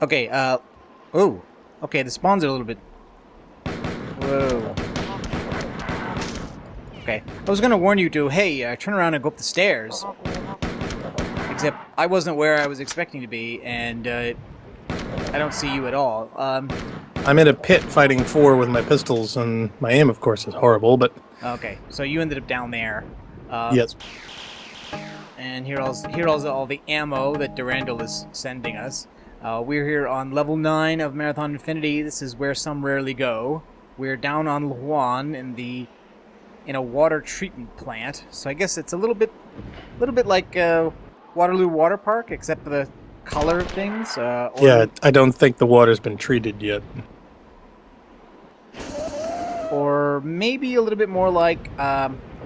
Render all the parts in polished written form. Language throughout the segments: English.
Okay, oh. Okay, the spawns are a little bit... Whoa. Okay. I was gonna warn you to, hey, turn around and go up the stairs. Except, I wasn't where I was expecting to be, and, I don't see you at all. I'm in a pit fighting Pfhor with my pistols, and my aim, of course, is horrible, but... Okay, so you ended up down there. Yes. And here's all the ammo that Durandal is sending us. We're here on level 9 of Marathon Infinity. This is where some rarely go. We're down on Luan in a water treatment plant. So I guess it's a little bit like Waterloo Water Park, except for the color of things. Yeah, I don't think the water's been treated yet. Or maybe a little bit more like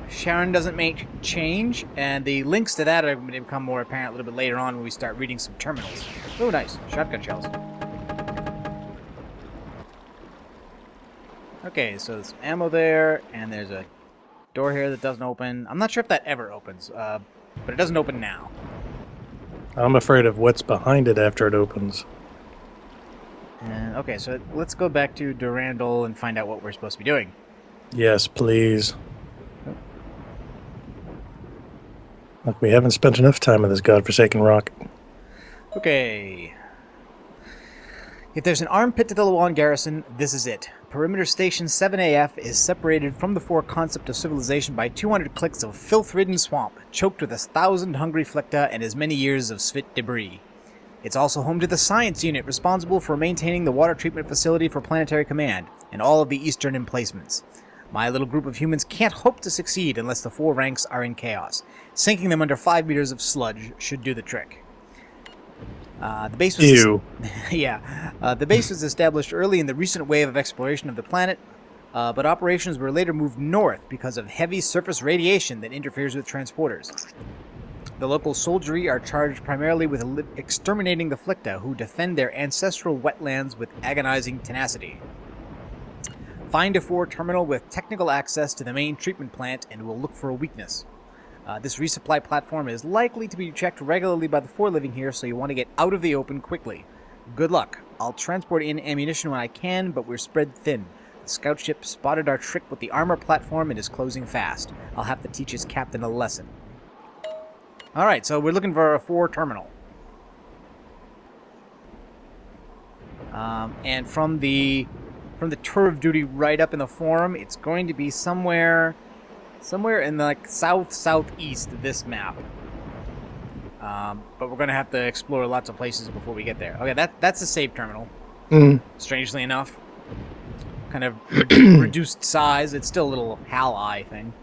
Sharon doesn't make change, and the links to that are going to become more apparent a little bit later on when we start reading some terminals. Oh, nice. Shotgun shells. Okay, so there's ammo there, and there's a door here that doesn't open. I'm not sure if that ever opens, but it doesn't open now. I'm afraid of what's behind it after it opens. And, okay, so let's go back to Durandal and find out what we're supposed to be doing. Yes, please. Look, we haven't spent enough time on this godforsaken rock. Okay. If there's an armed pit to the Luan garrison, this is it. Perimeter Station 7AF is separated from the Pfhor concept of civilization by 200 clicks of filth-ridden swamp, choked with 1,000 hungry Flickta and as many years of Svit debris. It's also home to the science unit responsible for maintaining the water treatment facility for Planetary Command and all of the eastern emplacements. My little group of humans can't hope to succeed unless the 4 ranks are in chaos. Sinking them under 5 meters of sludge should do the trick. The base was the base was established early in the recent wave of exploration of the planet, but operations were later moved north because of heavy surface radiation that interferes with transporters. The local soldiery are charged primarily with exterminating the Flickta, who defend their ancestral wetlands with agonizing tenacity. Find a Pfhor terminal with technical access to the main treatment plant, and we'll look for a weakness. This resupply platform is likely to be checked regularly by the 4 living here, so you want to get out of the open quickly. Good luck. I'll transport in ammunition when I can, but we're spread thin. The scout ship spotted our trick with the armor platform and is closing fast. I'll have to teach his captain a lesson. Alright, so we're looking for a 4 terminal. And from the tour of duty right up in the forum, it's going to be somewhere in the southeast of this map. But we're going to have to explore lots of places before we get there. Okay, that's a save terminal. Strangely enough. Kind of reduced size. It's still a little HAL-I thing.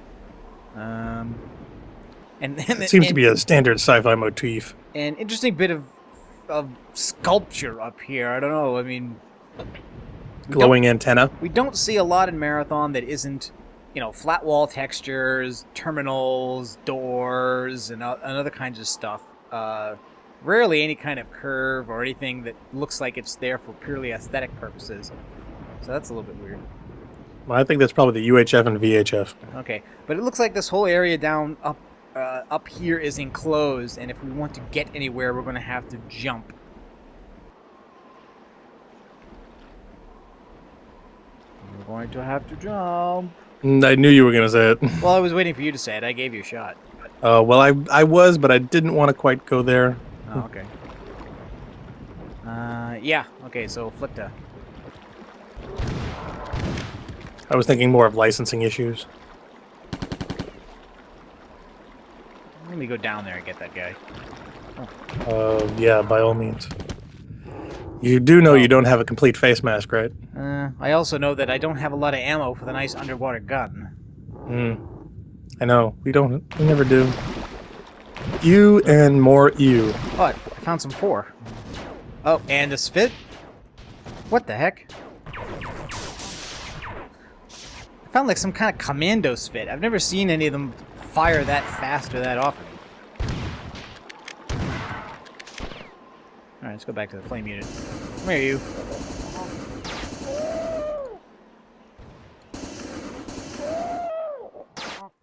It seems to be a standard sci-fi motif. An interesting bit of sculpture up here. I don't know. I mean... Glowing antenna. We don't see a lot in Marathon that isn't, flat wall textures, terminals, doors, and other kinds of stuff. Rarely any kind of curve or anything that looks like it's there for purely aesthetic purposes. So that's a little bit weird. Well, I think that's probably the UHF and VHF. Okay, but it looks like this whole area down up here is enclosed, and if we want to get anywhere, we're going to have to jump. We're going to have to jump. I knew you were going to say it. Well, I was waiting for you to say it. I gave you a shot. Well, I was, but I didn't want to quite go there. Oh, okay. Yeah. Okay, so Flickta. I was thinking more of licensing issues. Let me go down there and get that guy. Yeah, by all means. You do know you don't have a complete face mask, right? I also know that I don't have a lot of ammo for the nice underwater gun. I know. We never do. You and more you. What? I found some 4. Oh, and a Svit? What the heck? I found like some kind of commando Svit. I've never seen any of them fire that fast or that often. Alright, let's go back to the flame unit. Come here, you.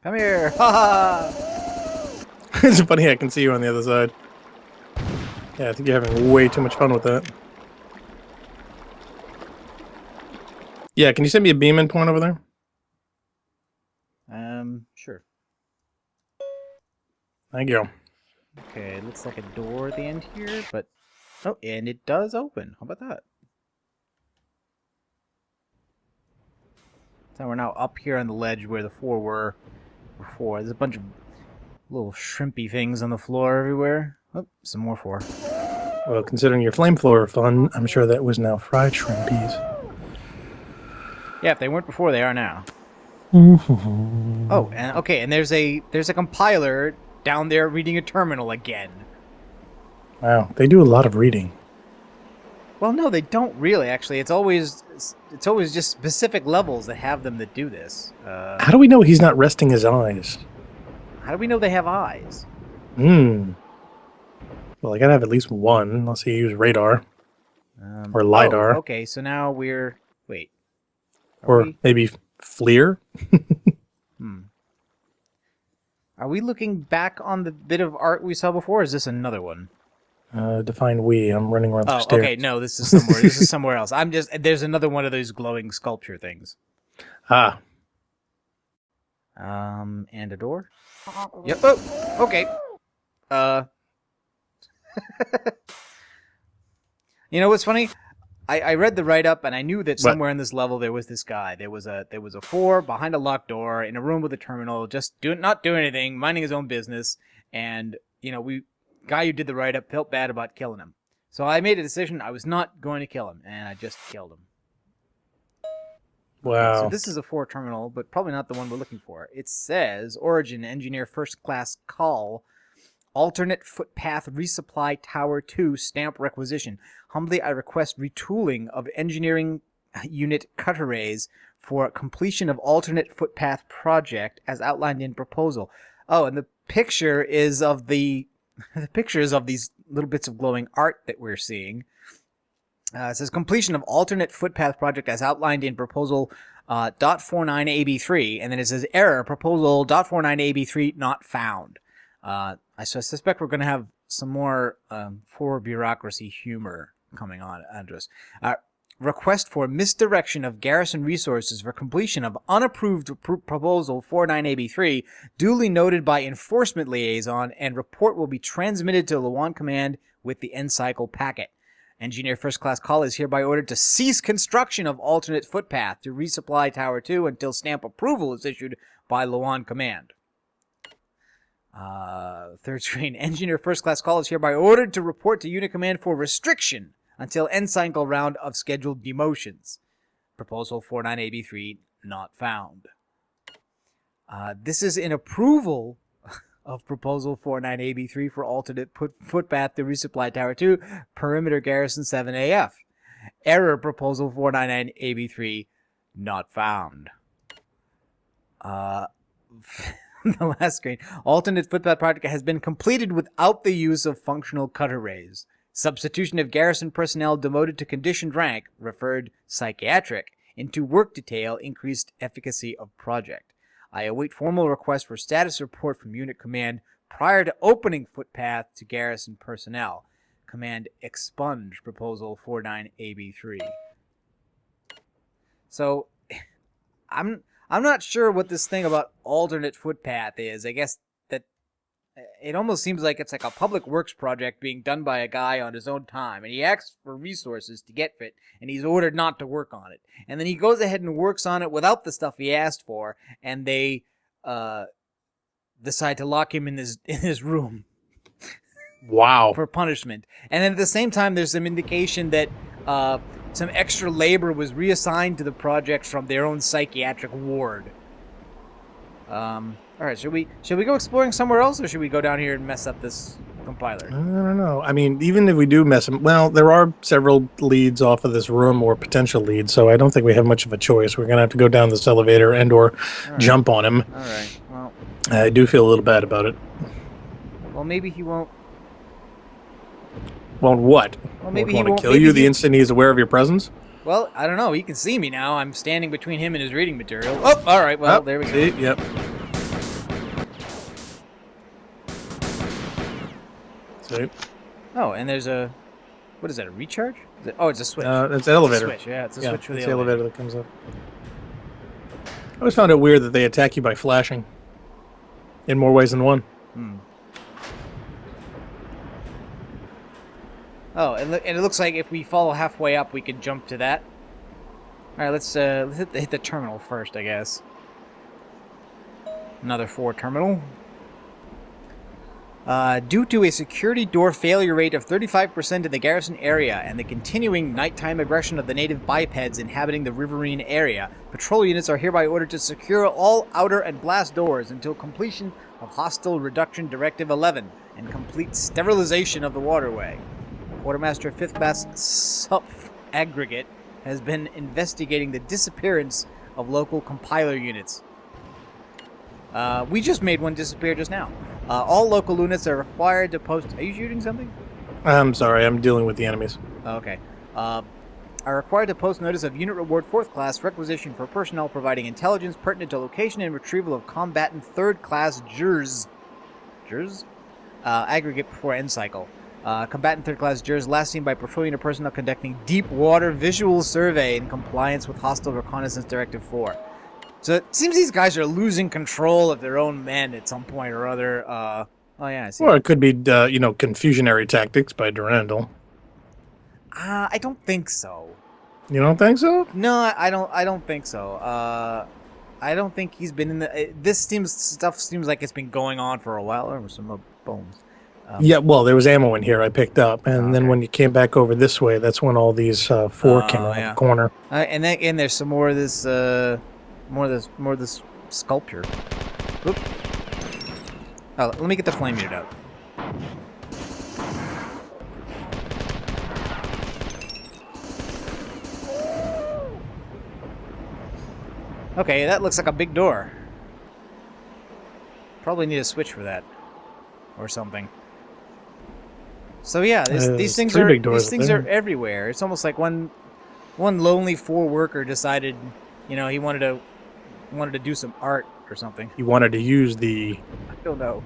Come here! Ha ha! It's funny I can see you on the other side. Yeah, I think you're having way too much fun with that. Yeah, can you send me a beam in point over there? Sure. Thank you. Okay, it looks like a door at the end here, but... Oh, and it does open. How about that? So we're now up here on the ledge where the four were before. There's a bunch of little shrimpy things on the floor everywhere. Oh, some more four. Well, considering your flame thrower fun, I'm sure that was now fried shrimpies. Yeah, if they weren't before, they are now. Oh, and okay, and there's a compiler down there reading a terminal again. Wow, they do a lot of reading. Well, no, they don't really. Actually, it's always just specific levels that have them that do this. How do we know he's not resting his eyes? How do we know they have eyes? Well, I gotta have at least one, unless he used radar. Or LiDAR. Oh, okay, so now we're... Wait. Or maybe FLIR? Are we looking back on the bit of art we saw before, or is this another one? Define we. I'm running around the stairs. Okay, no, this is somewhere. This is somewhere else. There's another one of those glowing sculpture things. Ah. And a door? Yep. Oh, okay. You know what's funny? I read the write-up, and I knew that somewhere in this level there was this guy. There was a four behind a locked door in a room with a terminal, just not doing anything, minding his own business. And guy who did the write-up felt bad about killing him. So I made a decision I was not going to kill him, and I just killed him. Wow. So this is a 4 terminal, but probably not the one we're looking for. It says, Origin, Engineer First Class Call, Alternate Footpath Resupply Tower 2 Stamp Requisition. Humbly I request retooling of Engineering Unit cut arrays for completion of alternate footpath project as outlined in proposal. Oh, and the picture is of the pictures of these little bits of glowing art that we're seeing. It says completion of alternate footpath project as outlined in proposal .49AB3, and then it says error proposal .49AB3 not found. I suspect we're going to have some more for bureaucracy humor coming on under us. Request for misdirection of garrison resources for completion of unapproved proposal 49AB3, duly noted by enforcement liaison, and report will be transmitted to Lawan Command with the end cycle packet. Engineer First Class Call is hereby ordered to cease construction of alternate footpath to resupply Tower 2 until stamp approval is issued by Lawan Command. Third screen. Engineer First Class Call is hereby ordered to report to Unit Command for restriction until end cycle round of scheduled demotions. Proposal 49AB3 not found. This is in approval of Proposal 49AB3 for alternate footpath to resupply Tower 2, Perimeter Garrison 7AF. Error Proposal 499AB3 not found. The last screen. Alternate footpath project has been completed without the use of functional cut arrays. Substitution of garrison personnel demoted to conditioned rank, referred psychiatric, into work detail increased efficacy of project. I await formal request for status report from Unit Command prior to opening footpath to garrison personnel. Command expunge Proposal 49AB3. So, I'm not sure what this thing about alternate footpath is. I guess that it almost seems like it's like a public works project being done by a guy on his own time, and he asks for resources to get fit, and he's ordered not to work on it. And then he goes ahead and works on it without the stuff he asked for, and they decide to lock him in his room. Wow. For punishment. And then at the same time, there's some indication that some extra labor was reassigned to the project from their own psychiatric ward. All right, should we go exploring somewhere else, or should we go down here and mess up this compiler? I don't know. I mean, even if we do mess them, well, there are several leads off of this room, or potential leads, so I don't think we have much of a choice. We're going to have to go down this elevator and or jump on him. All right, well... I do feel a little bad about it. Well, maybe he won't... Won't what? Well, maybe won't he won't kill you the instant he's aware of your presence? Well, I don't know. He can see me now. I'm standing between him and his reading material. Oh, all right. Well, there we go. See? Yep. See? Oh, and there's a What is that? A recharge? Is it, oh, it's a switch. It's an It's a elevator. switch. Yeah, it's a Yeah, switch for the it's the elevator. elevator that comes up. I always found it weird that they attack you by flashing. In more ways than one. Oh, and it looks like if we follow halfway up, we can jump to that. All right, let's hit the terminal first, I guess. Another Pfhor terminal. Due to a security door failure rate of 35% in the garrison area and the continuing nighttime aggression of the native bipeds inhabiting the riverine area, patrol units are hereby ordered to secure all outer and blast doors until completion of Hostile Reduction Directive 11 and complete sterilization of the waterway. Quartermaster 5th Class SUPF Aggregate has been investigating the disappearance of local compiler units. We just made one disappear just now. All local units are required to post... Are you shooting something? I'm sorry, I'm dealing with the enemies. Oh, okay. Are required to post notice of Unit Reward 4th Class requisition for personnel providing intelligence pertinent to location and retrieval of combatant 3rd Class JURS. JURS? Aggregate before end cycle. Combatant 3rd Class JURS last seen by patrol unit personnel conducting deep water visual survey in compliance with Hostile Reconnaissance Directive 4. So it seems these guys are losing control of their own men at some point or other. Oh yeah, I see. Or it could be, confusionary tactics by Durandal. I don't think so. You don't think so? No, I don't think so. I don't think he's been in the. This stuff seems like it's been going on for a while. There were some bones. Yeah, well, there was ammo in here I picked up, and then when you came back over this way, that's when all these Pfhor came around the corner. And there's some more of this, more of this sculpture. Oop. Oh, let me get the flame unit out. Okay, that looks like a big door. Probably need a switch for that, or something. So yeah, these things are everywhere. It's almost like one lonely Pfhor worker decided, he wanted to do some art or something. He wanted to use the I don't know.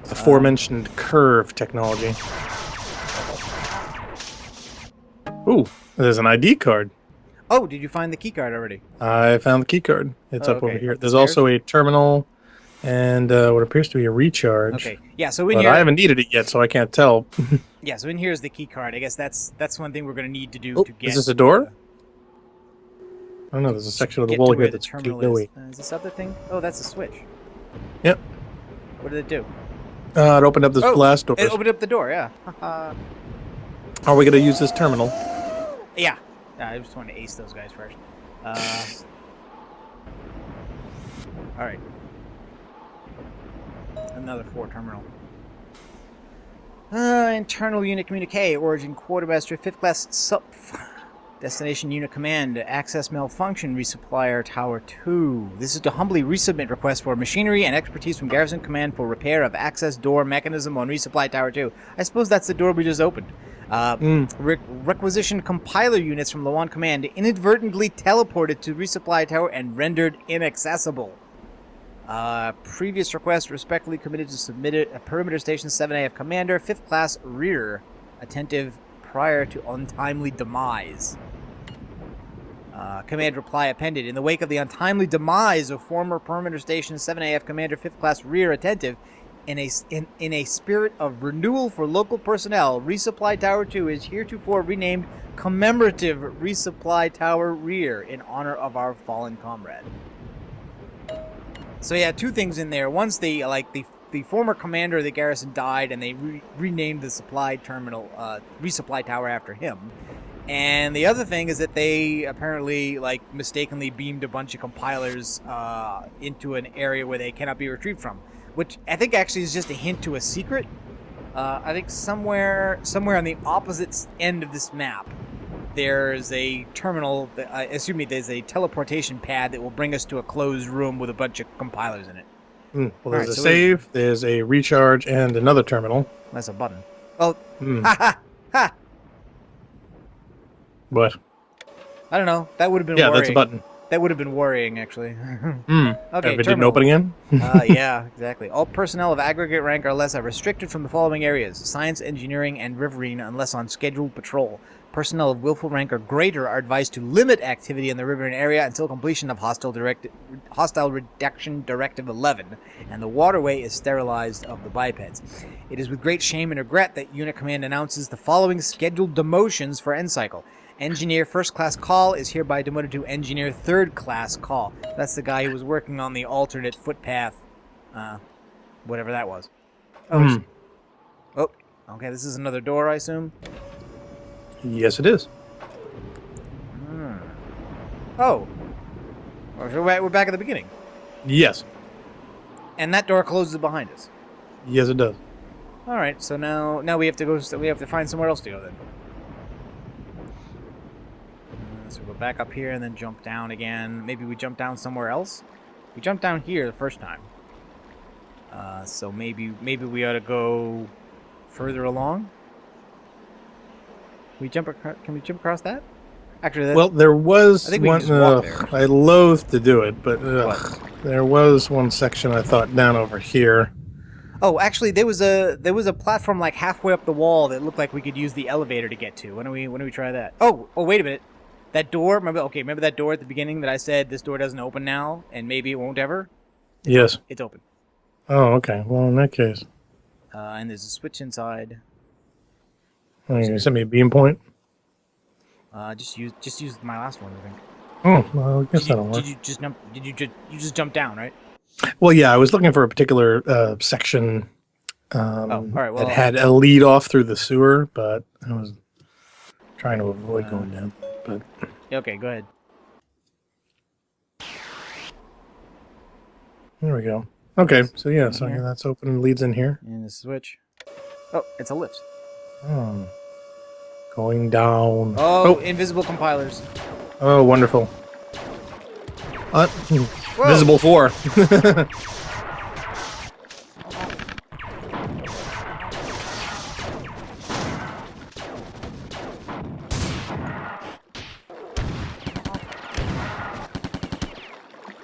aforementioned curve technology. Ooh, there's an ID card. Oh, did you find the key card already? I found the key card. It's up okay. over here. There's also a terminal and what appears to be a recharge. Okay, yeah. So but I haven't needed it yet, so I can't tell. Yeah, so in here is the key card. I guess that's one thing we're going to need to do to get. Is this a door? Oh no, there's a section of the wall here that's pretty gooey. Is this other thing? Oh, that's a switch. Yep. What did it do? It opened up this blast door. It opened up the door, yeah. Are we going to use this terminal? Yeah. I just want to ace those guys first. Alright. Another Pfhor terminal. Internal unit communique. Origin Quartermaster 5th Class SUPF. Destination Unit Command. Access malfunction. Resupplier Tower 2. This is to humbly resubmit request for machinery and expertise from Garrison Command for repair of access door mechanism on Resupply Tower 2. I suppose that's the door we just opened. Requisition compiler units from Lawan Command inadvertently teleported to Resupply Tower and rendered inaccessible. Previous request respectfully committed to submit a Perimeter Station 7AF Commander, 5th Class Rear, attentive prior to untimely demise. Command reply appended. In the wake of the untimely demise of former Perimeter Station 7AF Commander, 5th Class Rear, attentive, in a spirit of renewal for local personnel, Resupply Tower 2 is heretofore renamed Commemorative Resupply Tower Rear in honor of our fallen comrade. So yeah, two things in there. One's the former commander of the garrison died, and they renamed the supply terminal Resupply Tower after him. And the other thing is that they apparently mistakenly beamed a bunch of compilers into an area where they cannot be retrieved from. Which I think actually is just a hint to a secret. I think somewhere on the opposite end of this map, there's a terminal. There's a teleportation pad that will bring us to a closed room with a bunch of compilers in it. Well, there's a save, there's a recharge, and another terminal. That's a button. Oh, ha! What? I don't know. That would have been. Yeah, worrying. that's a button. That would have been worrying, actually. Hmm. Okay, Ever did an terminal. opening in? Yeah, exactly. All personnel of aggregate rank or less are restricted from the following areas: science, engineering, and riverine, unless on scheduled patrol. Personnel of willful rank or greater are advised to limit activity in the riverine area until completion of Hostile Reduction Directive 11, and the waterway is sterilized of the bipeds. It is with great shame and regret that Unit Command announces the following scheduled demotions for end cycle. Engineer First Class Call is hereby demoted to Engineer Third Class Call. That's the guy who was working on the alternate footpath, whatever that was. Oh, oh, okay, this is another door, I assume? Yes, it is. Oh, we're back at the beginning. Yes. And that door closes behind us. Yes, it does. All right, so now we have to go. We have to find somewhere else to go then. So we'll go back up here and then jump down again. Maybe we jump down somewhere else. We jumped down here the first time. So maybe we ought to go further along. Can we jump across that? Actually, Well, there was I think we can one. just walk there. I loathe to do it, but there was one section I thought down over here. Oh, actually, there was a platform like halfway up the wall that looked like we could use the elevator to get to. When do we try that? Oh, wait a minute. That door. Remember that door at the beginning that I said this door doesn't open now, and maybe it won't ever. Yes. It's open. Oh, okay. Well, in that case, And there's a switch inside. you gonna send me a beam point. Just use my last one, I think. Oh, well, I guess that'll work. Did you just jump down, right? Well, yeah, I was looking for a particular section All right. Well, that had a lead off through the sewer, but I was trying to avoid going down. But okay, go ahead. there we go. Okay, so yeah, so Here. that's open. Leads in here. And the switch. Oh, it's a lift. Oh, going down. Oh, invisible compilers. Oh, wonderful. Visible 4.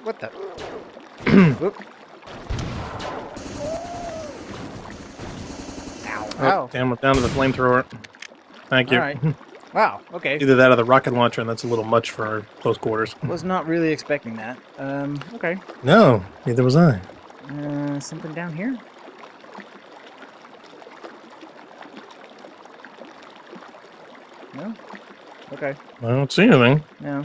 What the? Whoop. Ow. Oh, damn, we're down to the flamethrower. Thank you. All right. Wow. Okay. Either that or the rocket launcher, and that's a little much for our close quarters. Was not really expecting that. Okay. No, neither was I. Something down here? No? Okay. I don't see anything. No.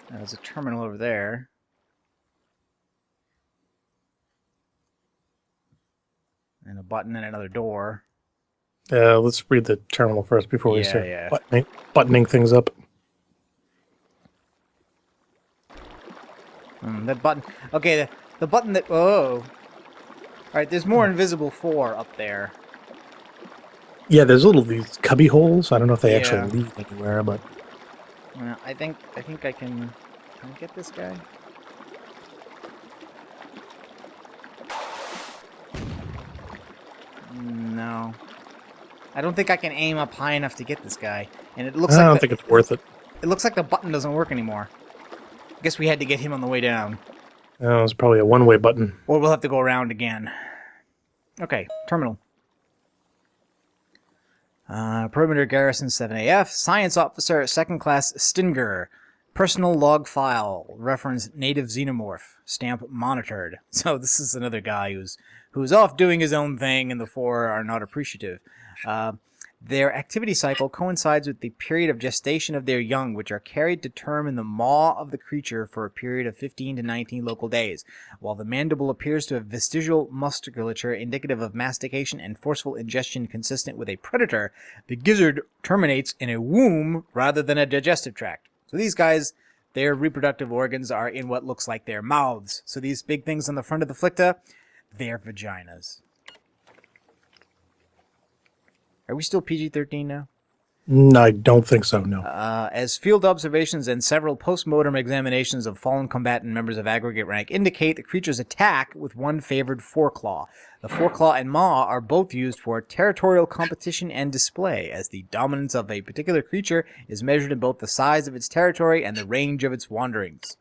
There's a terminal over there. And a button and another door. Let's read the terminal first before we start buttoning things up. That button. Okay, the button that... Oh. Alright, there's more invisible 4 up there. Yeah, there's these cubby holes. I don't know if they actually lead anywhere, but... I think I can... Can I get this guy? No. I don't think I can aim up high enough to get this guy. And it looks I like... don't think it's worth it. It looks like the button doesn't work anymore. I guess we had to get him on the way down. Oh, it's probably a one-way button. Or we'll have to go around again. Okay, terminal. Perimeter Garrison 7AF. Science Officer 2nd Class Stinger. Personal log file. Reference native xenomorph. Stamp monitored. So this is another guy who's off doing his own thing, and the 4 are not appreciative. Their activity cycle coincides with the period of gestation of their young, which are carried to term in the maw of the creature for a period of 15 to 19 local days. While the mandible appears to have vestigial musculature indicative of mastication and forceful ingestion consistent with a predator, the gizzard terminates in a womb rather than a digestive tract. So these guys, their reproductive organs are in what looks like their mouths. So these big things on the front of the flicta, they're vaginas. Are we still PG-13 now? I don't think so, no. As field observations and several post-mortem examinations of fallen combatant members of aggregate rank indicate, the creatures attack with one favored foreclaw. The foreclaw and maw are both used for territorial competition and display, as the dominance of a particular creature is measured in both the size of its territory and the range of its wanderings.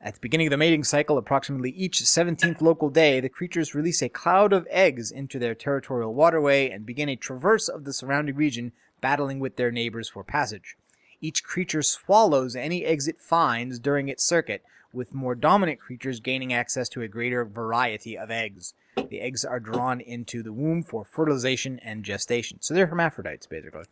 At the beginning of the mating cycle, approximately each 17th local day, the creatures release a cloud of eggs into their territorial waterway and begin a traverse of the surrounding region, battling with their neighbors for passage. Each creature swallows any eggs it finds during its circuit, with more dominant creatures gaining access to a greater variety of eggs. The eggs are drawn into the womb for fertilization and gestation. So they're hermaphrodites, basically.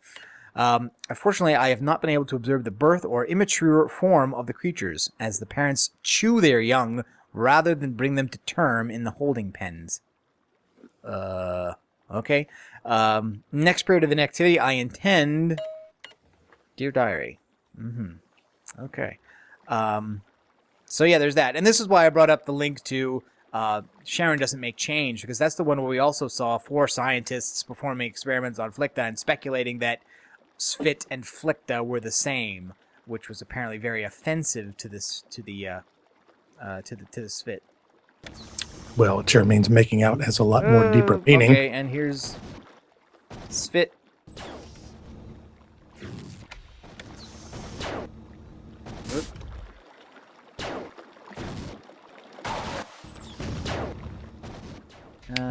Unfortunately, I have not been able to observe the birth or immature form of the creatures, as the parents chew their young rather than bring them to term in the holding pens. Okay. Next period of inactivity, I intend... Dear Diary. Okay. So yeah, there's that. And this is why I brought up the link to Sharon Doesn't Make Change, because that's the one where we also saw 4 scientists performing experiments on Flicta and speculating that Svit and Flicta were the same, which was apparently very offensive to the Svit. Well, it sure means making out has a lot more deeper meaning. Okay, and here's Svit.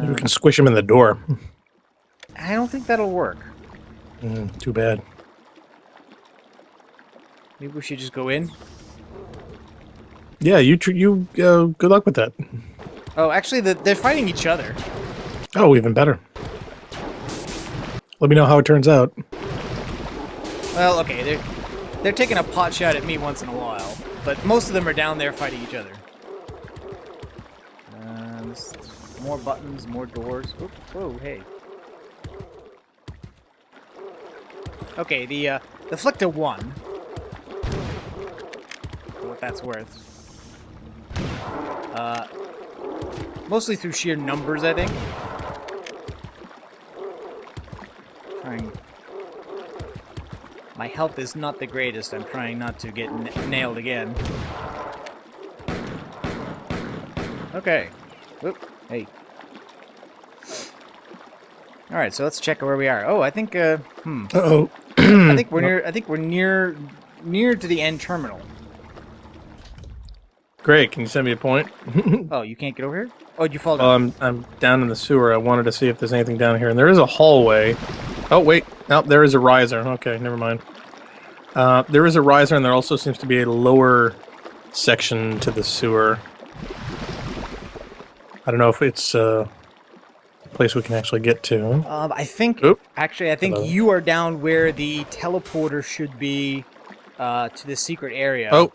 You can squish him in the door. I don't think that'll work. Too bad. Maybe we should just go in. Yeah, good luck with that. Oh, actually, they're fighting each other. Oh, even better. Let me know how it turns out. Well, okay, they're taking a pot shot at me once in a while, but most of them are down there fighting each other. More buttons, more doors. Oop, whoa, hey. Okay, the Flicta won. For what that's worth. Mostly through sheer numbers, I think. My health is not the greatest. I'm trying not to get nailed again. Okay. Whoop. Hey. All right, so let's check where we are. Oh, I think. Uh-oh. I think we're near. I think we're near to the end terminal. Great. Can you send me a point? Oh, you can't get over here? Oh, did you fall down? I'm down in the sewer. I wanted to see if there's anything down here, and there is a hallway. Oh wait, no, there is a riser. Okay, never mind. There is a riser, and there also seems to be a lower section to the sewer. I don't know if it's a place we can actually get to. I think. Oop. Actually, I think Hello. you are down where the teleporter should be to the secret area. Oh,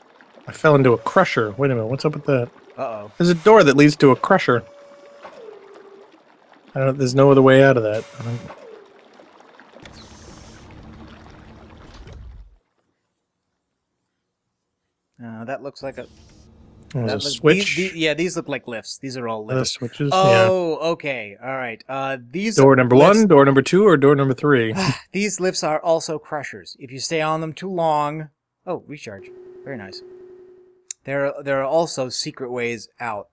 I fell into a crusher. Wait a minute, what's up with that? Uh-oh. There's a door that leads to a crusher. There's no other way out of that. That looks like a... There's a switch. These look like lifts. These are all lifts. Switches. Oh, okay. All right. These Door number lifts, 1, door number 2, or door number 3? These lifts are also crushers. If you stay on them too long... Oh, recharge. Very nice. There are also secret ways out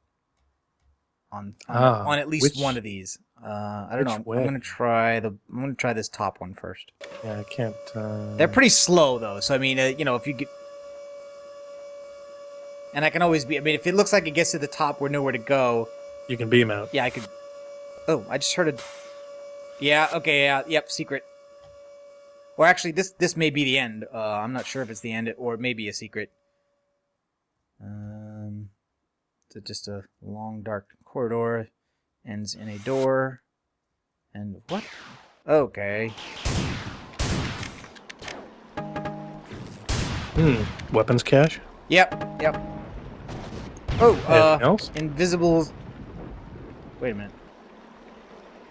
on at least one of these. I don't know. way? I'm gonna try this top one first. Yeah, I can't. They're pretty slow though, so I mean, if you get, and I can always be. I mean, if it looks like it gets to the top, we're nowhere to go. You can beam out. Yeah, I could. Oh, I just heard a. Yeah. Okay. Yeah. Yep. Secret. Or actually, this may be the end. I'm not sure if it's the end or it may be a secret. It's just a long, dark corridor, ends in a door, and what? Okay. Weapons cache? Yep. Oh, Anything else? invisible... Wait a minute.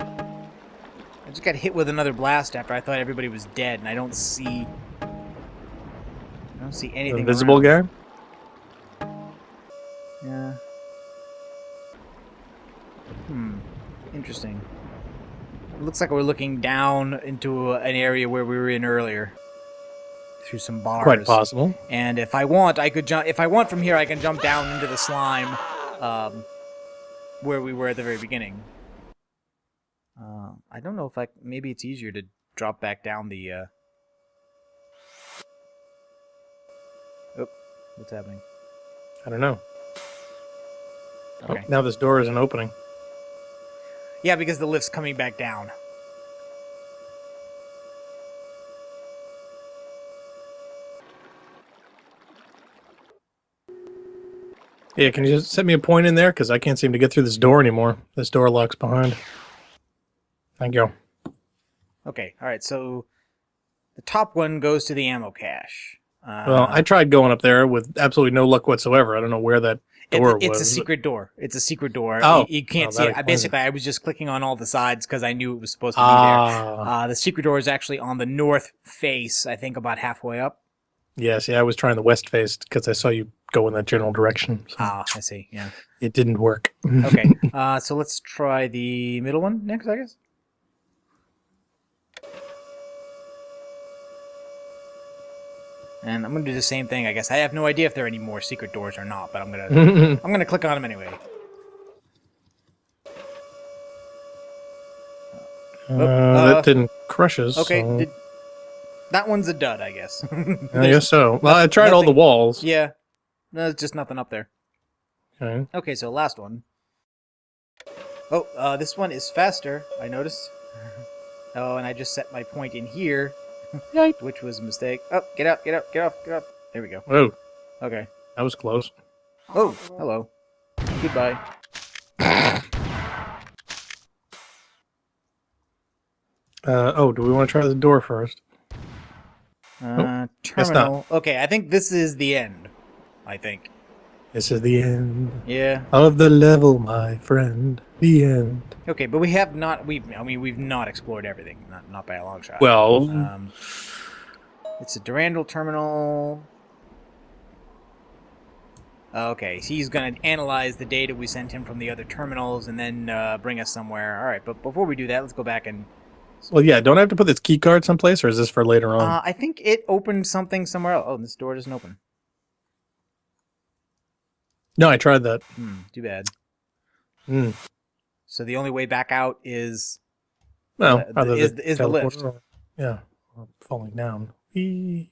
I just got hit with another blast after I thought everybody was dead, and I don't see anything Invisible around. guy? Yeah. Interesting. It looks like we're looking down into an area where we were in earlier. Through some bars. Quite possible. And if I want, I could jump. If I want from here, I can jump down into the slime, where we were at the very beginning. I don't know if maybe it's easier to drop back down the. Oh, what's happening? I don't know. Okay. Oh, now this door isn't opening. Yeah, because the lift's coming back down. Yeah, can you just set me a point in there? Because I can't seem to get through this door anymore. This door locks behind. Thank you. Okay, alright, so the top one goes to the ammo cache. Well, I tried going up there with absolutely no luck whatsoever. I don't know where that door was. It's a secret door. It's a secret door. Oh. You can't see it. Basically, I was just clicking on all the sides because I knew it was supposed to be there. The secret door is actually on the north face, I think about halfway up. Yes, yeah, I was trying the west face because I saw you go in that general direction. So I see, yeah. it didn't work. Okay, so let's try the middle one next, I guess. And I'm gonna do the same thing, I guess. I have no idea if there are any more secret doors or not, but I'm gonna click on them anyway. That didn't crush us. Okay, so. That one's a dud, I guess. I guess so. Well, I tried all the walls. Yeah, there's just nothing up there. Okay. Okay, so last one. Oh, this one is faster, I noticed. Oh, and I just set my point in here. Yikes. Which was a mistake. Oh, get out, get out, get off, get off. There we go. Whoa. Okay. That was close. Oh, hello. Goodbye. Do we want to try the door first? Terminal. Okay, I think this is the end. I think. This is the end. Yeah. Of the level, my friend. The end. Okay, but we have not. We've not explored everything. Not by a long shot. Well, it's a Durandal terminal. Okay, so he's going to analyze the data we sent him from the other terminals and then bring us somewhere. All right, but before we do that, let's go back and... Well, yeah, don't I have to put this key card someplace, or is this for later on? I think it opened something somewhere else. Oh, this door doesn't open. No, I tried that. Too bad. Hmm. So the only way back out is... Well, is the lift. Yeah, or falling down. Eee.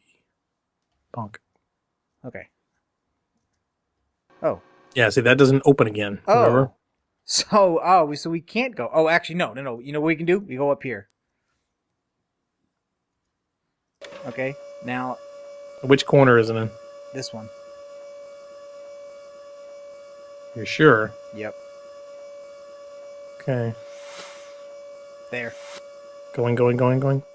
Bonk. Okay. Oh. Yeah, see, that doesn't open again. Oh. Remember? So we can't go. Oh, actually, no. You know what we can do? We go up here. Okay, now... Which corner is it in? This one. You're sure? Yep. Okay. There. Going.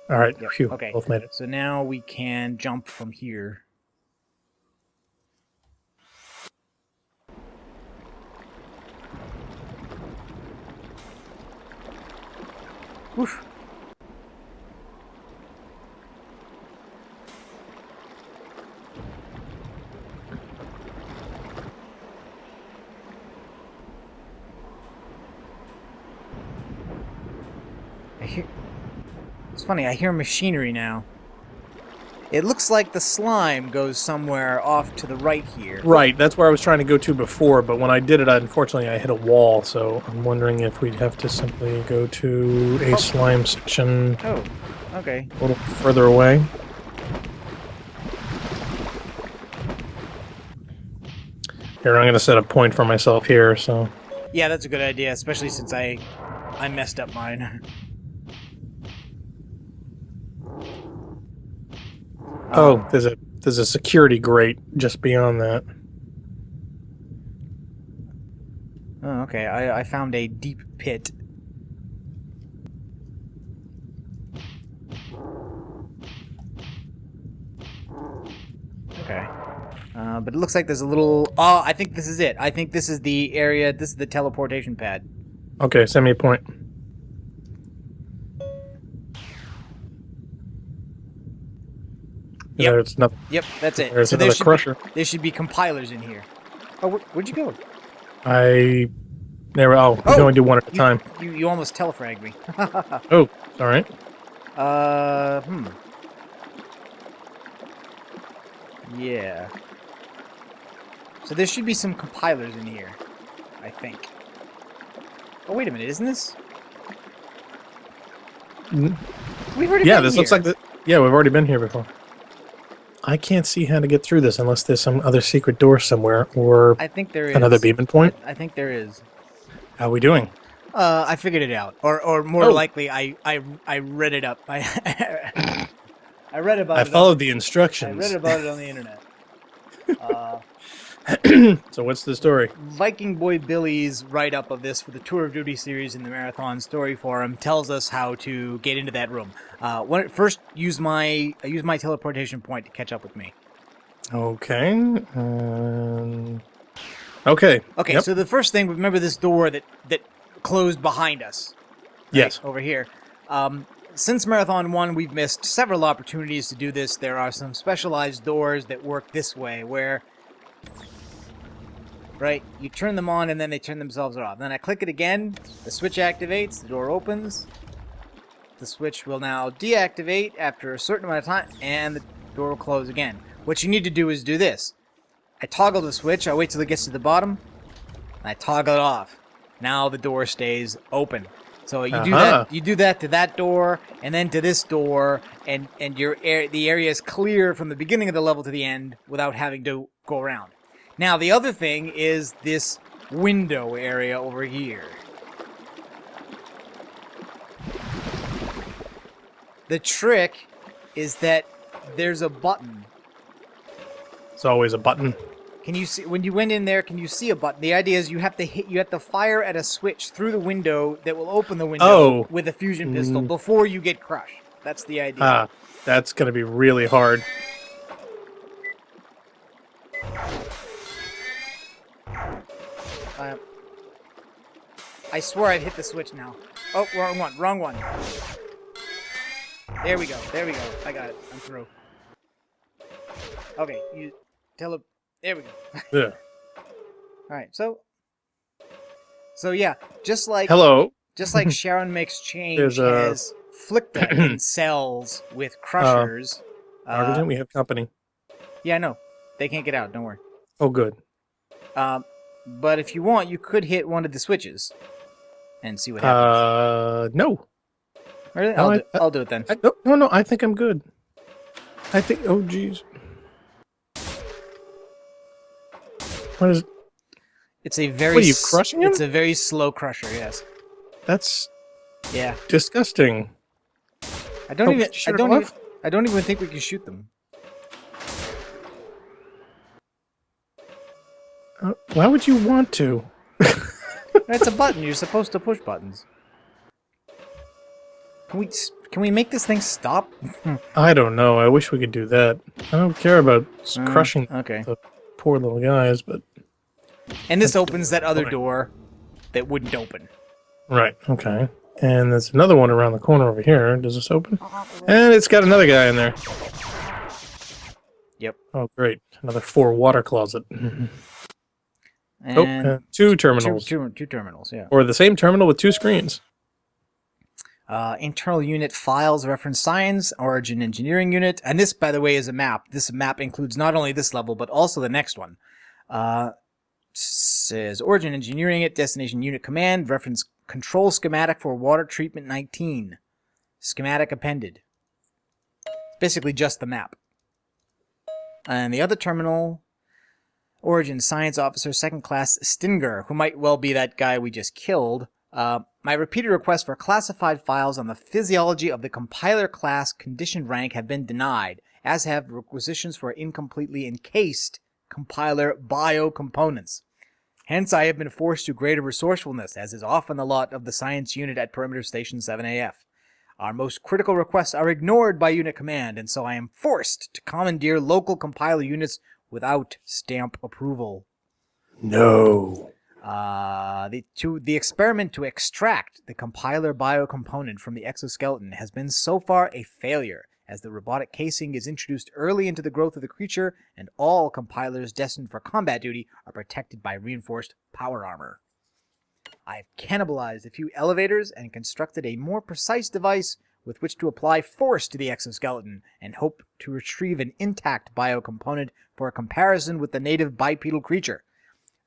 All right. Yep. Phew, Okay. both made it. So now we can jump from here. Oof. It's funny, I hear machinery now. It looks like the slime goes somewhere off to the right here. Right, that's where I was trying to go to before, but when I did it, unfortunately, I hit a wall, so I'm wondering if we'd have to simply go to a slime section Oh, okay. a little further away. Here, I'm going to set a point for myself here, so... Yeah, that's a good idea, especially since I messed up mine. Oh, there's a security grate just beyond that. Oh, okay. I found a deep pit. Okay. But it looks like there's a little... Oh, I think this is it. I think this is the area... This is the teleportation pad. Okay, send me a point. Yep. There's nothing. Yep, that's it. There's So another crusher. there should be compilers in here. Oh, where'd you go? I There we we can only do one at a time. You almost telefragged me. Oh, all right. Yeah. So there should be some compilers in here, I think. Oh, wait a minute, isn't this? We've already Yeah, been this here. looks like the. Yeah, we've already been here before. I can't see how to get through this unless there's some other secret door somewhere or I think there is. another beaming point. I think there is. How are we doing? I figured it out, or more likely, I read it up. I read about it. I followed the I instructions. read about it on the internet. So what's the story? Viking Boy Billy's write-up of this for the Tour of Duty series in the Marathon Story Forum tells us how to get into that room. First, use my teleportation point to catch up with me. Okay. Okay. Okay, Yep. so the first thing, remember this door that closed behind us? Right? Yes. Over here. Since Marathon 1, we've missed several opportunities to do this. There are some specialized doors that work this way, where... Right, you turn them on and then they turn themselves off. Then I click it again, the switch activates, the door opens. The switch will now deactivate after a certain amount of time, and the door will close again. What you need to do is do this. I toggle the switch, I wait till it gets to the bottom, and I toggle it off. Now the door stays open. So you do that to that door, and then to this door, and the area is clear from the beginning of the level to the end without having to go around. Now, the other thing is this window area over here. The trick is that there's a button. It's always a button. Can you see when you went in there? Can you see a button? The idea is you have to fire at a switch through the window that will open the window with a fusion pistol before you get crushed. That's the idea. That's gonna be really hard. I swear I've hit the switch now. Oh, wrong one. There we go. I got it. I'm through. Okay, there we go. Yeah. Alright, so yeah, just like Sharon Makes Change has Flicked in cells with crushers. Argentine, we have company. Yeah, no. They can't get out, don't worry. Oh, good. But if you want, you could hit one of the switches and see what happens. No. Really? I'll do it then. No, I think I'm good. I think, oh, jeez. What is... It's a very... What, are you crushing him? It's a very slow crusher, yes. That's... Yeah. Disgusting. I don't even think we can shoot them. Why would you want to? It's a button. You're supposed to push buttons. Can we make this thing stop? I don't know. I wish we could do that. I don't care about crushing the poor little guys, but... And this opens that other door that wouldn't open. Right, okay. And there's another one around the corner over here. Does this open? And it's got another guy in there. Yep. Oh, great. Another 4 water closet. And 2 terminals. Two terminals, yeah. Or the same terminal with 2 screens. Internal unit files, reference science, origin engineering unit. And this, by the way, is a map. This map includes not only this level, but also the next one. Says origin engineering unit, destination unit command, reference control schematic for water treatment 19. Schematic appended. Basically just the map. And the other terminal... Origin Science Officer, 2nd Class Stinger, who might well be that guy we just killed. My repeated requests for classified files on the physiology of the compiler class condition rank have been denied, as have requisitions for incompletely encased compiler biocomponents. Hence, I have been forced to greater resourcefulness, as is often the lot of the science unit at Perimeter Station 7AF. Our most critical requests are ignored by Unit Command, and so I am forced to commandeer local compiler units without stamp approval. No. The experiment to extract the compiler biocomponent from the exoskeleton has been so far a failure, as the robotic casing is introduced early into the growth of the creature, and all compilers destined for combat duty are protected by reinforced power armor. I've cannibalized a few elevators and constructed a more precise device with which to apply force to the exoskeleton and hope to retrieve an intact biocomponent for a comparison with the native bipedal creature.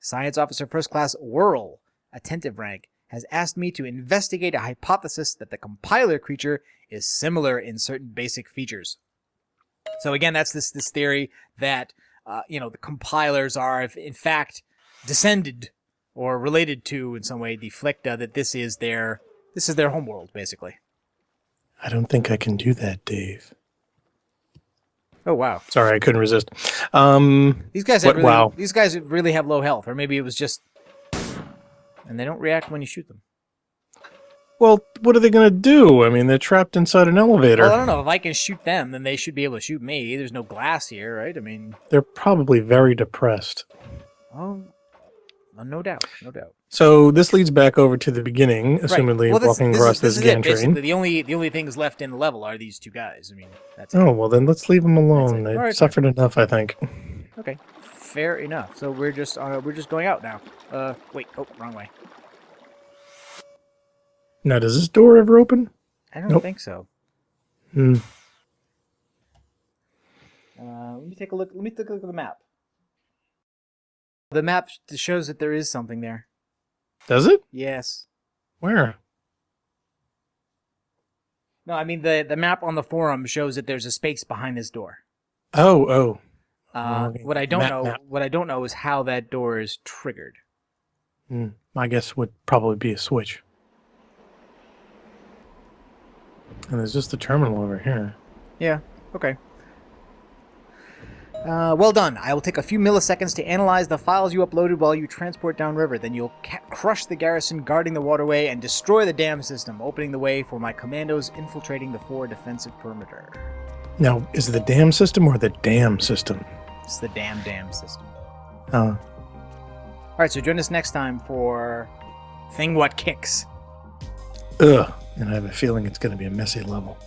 Science Officer First Class Whirl, attentive rank, has asked me to investigate a hypothesis that the compiler creature is similar in certain basic features. So again, that's this theory that the compilers are, in fact, descended or related to in some way the Flicta, that this is their homeworld, basically. I don't think I can do that, Dave. Oh wow! Sorry, I couldn't resist. These guys wow. These guys really have low health, or maybe it was just, and they don't react when you shoot them. Well, what are they going to do? I mean, they're trapped inside an elevator. Well, I don't know. If I can shoot them, then they should be able to shoot me. There's no glass here, right? I mean, they're probably very depressed. Oh, no doubt, no doubt. So this leads back over to the beginning, assumedly walking across this gantry. The only things left in the level are these two guys. I mean, that's it. Oh, well then let's leave them alone. They've suffered enough, I think. Okay, fair enough. So we're just going out now. Wait, wrong way. Now, does this door ever open? I don't think so. Hmm. Let me take a look. Let me take a look at the map. The map shows that there is something there. Does it? Yes. Where? No, I mean the map on the forum shows that there's a space behind this door. Oh. What I don't know is how that door is triggered. My guess would probably be a switch. And there's just the terminal over here. Yeah. Okay. Well done. I will take a few milliseconds to analyze the files you uploaded while you transport downriver. Then you'll crush the garrison guarding the waterway and destroy the dam system, opening the way for my commandos infiltrating the Pfhor defensive perimeter. Now, is it the dam system or the dam system? It's the dam system. Oh. Alright, so join us next time for Thing What Kicks. Ugh. And I have a feeling it's going to be a messy level.